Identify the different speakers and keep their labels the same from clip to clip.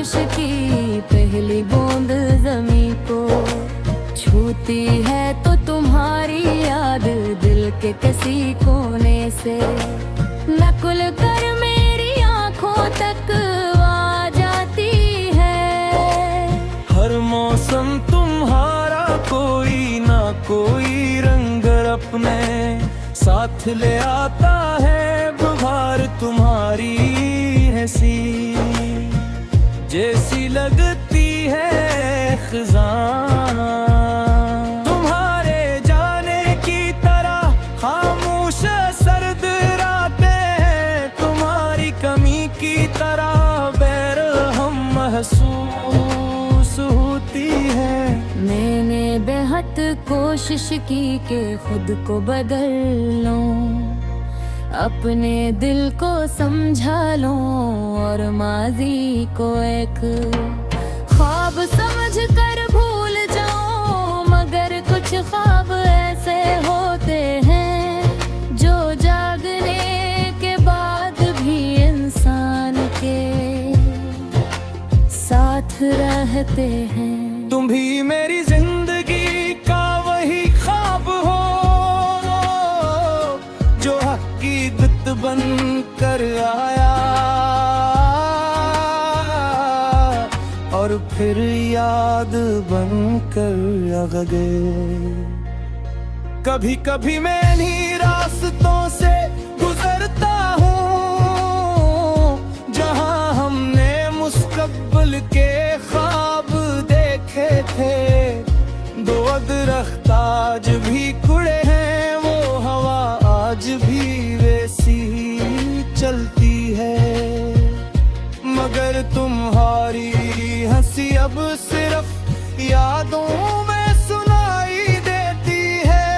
Speaker 1: बारिश की पहली बूंद ज़मीं को छूती है तो तुम्हारी याद दिल के किसी कोने से नकुल कर मेरी आंखों तक आ जाती है।
Speaker 2: हर मौसम तुम्हारा कोई ना कोई रंग अपने साथ ले आता है। बहार तुम्हारी हंसी जैसी लगती है खजाना, तुम्हारे जाने की तरह खामोश सर्द रातें हैं। तुम्हारी कमी की तरह बेरहम महसूस होती है।
Speaker 1: मैंने बेहद कोशिश की कि खुद को बदल लूं, अपने दिल को समझा लूं और माजी को एक ख्वाब समझ कर भूल जाऊं। मगर कुछ ख्वाब ऐसे होते हैं जो जागने के बाद भी इंसान के साथ रहते हैं।
Speaker 2: तुम भी मेरी जिंदगी का वही ख्वाब हो जो हकीकत बन कर आया और फिर याद बन कर गए। कभी कभी मैं इन्हीं रास्तों से गुजरता हूँ जहाँ हमने मुस्तकबिल के ख्वाब देखे थे। दो दरख्त आज भी खुड़े हैं, वो हवा आज भी वैसी चलती है। मगर तुम्हारी हंसी अब सिर्फ यादों में सुनाई देती है।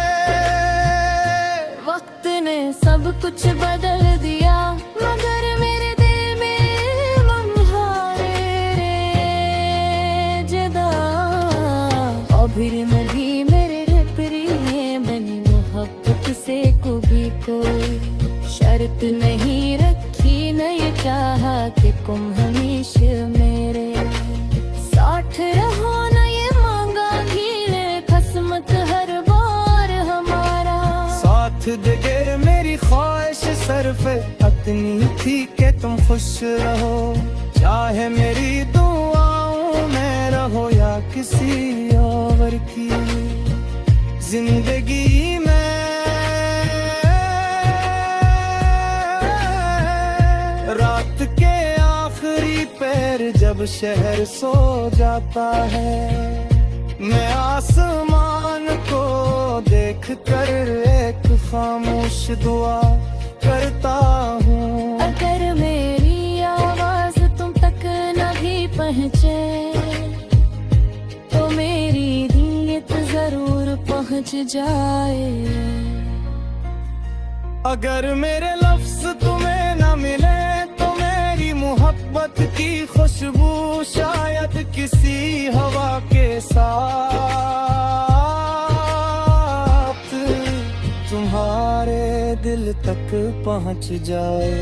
Speaker 1: वक्त ने सब कुछ बदल दिया मगर मेरे दिल में मंहारे जदा और फिर मैं भी मेरे प्रिय बनी मोहब्बत से कभी कोई शर्त नहीं रखी, नहीं चाहा कि तुम हमेशा मेरे साथ रहो, न ये मांगा हीले खस्मत हर बार हमारा
Speaker 2: साथ दे। मेरी ख्वाहिश सिर्फ इतनी थी कि तुम खुश रहो, चाहे मेरी दुआओं में रहो या किसी और की जिंदगी में। रात के आखिरी पैर जब शहर सो जाता है, मैं आसमान को देख कर एक खामोश दुआ करता हूँ।
Speaker 1: अगर मेरी आवाज तुम तक न भी पहुँचे तो मेरी नीयत जरूर पहुँच जाए।
Speaker 2: अगर मेरे लफ्ज तुम्हें न मिले तो मेरी मोहब्बत की खुशबू शायद किसी हवा के साथ तुम्हारे दिल तक पहुंच जाए।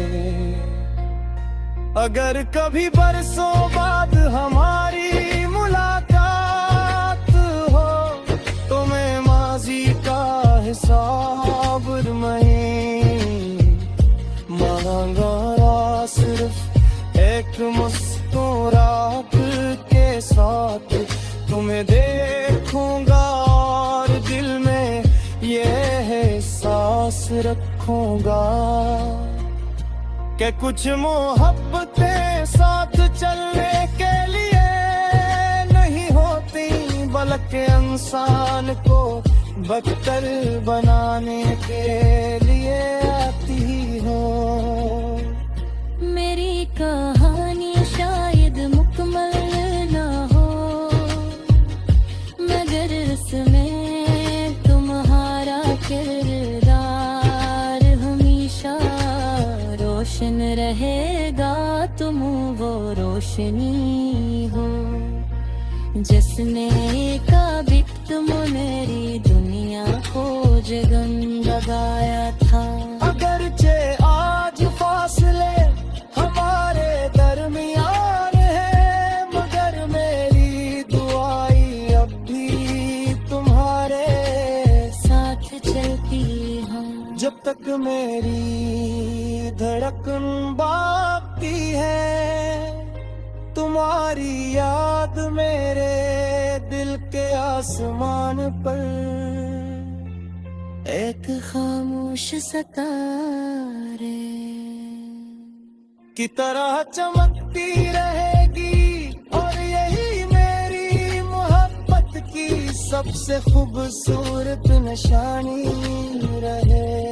Speaker 2: अगर कभी बरसों बाद हमारी मुलाकात हो तो मैं माजी का हिसाब मांगा, सिर्फ एक मुस्कुराहट के साथ तुम्हें देखूंगा और दिल में ये एहसास रखूंगा कि कुछ मोहब्बतें साथ चलने के लिए नहीं होती बल्कि इंसान को बदतर बनाने के लिए आती हो।
Speaker 1: मेरी कहानी शायद मुकम्मल ना हो मगर इसमें तुम्हारा किरदार हमेशा रोशन रहेगा। तुम वो रोशनी हो जिसने कभी मेरी दुनिया को जगमगाया था।
Speaker 2: अगरचे आज फासले हमारे दरमियान है जब तक मेरी धड़कन बाकी है, तुम्हारी याद मेरे दिल के आसमान पर
Speaker 1: एक खामोश सितारे
Speaker 2: की तरह चमकती रहेगी, और यही मेरी मोहब्बत की सबसे खूबसूरत निशानी रहे।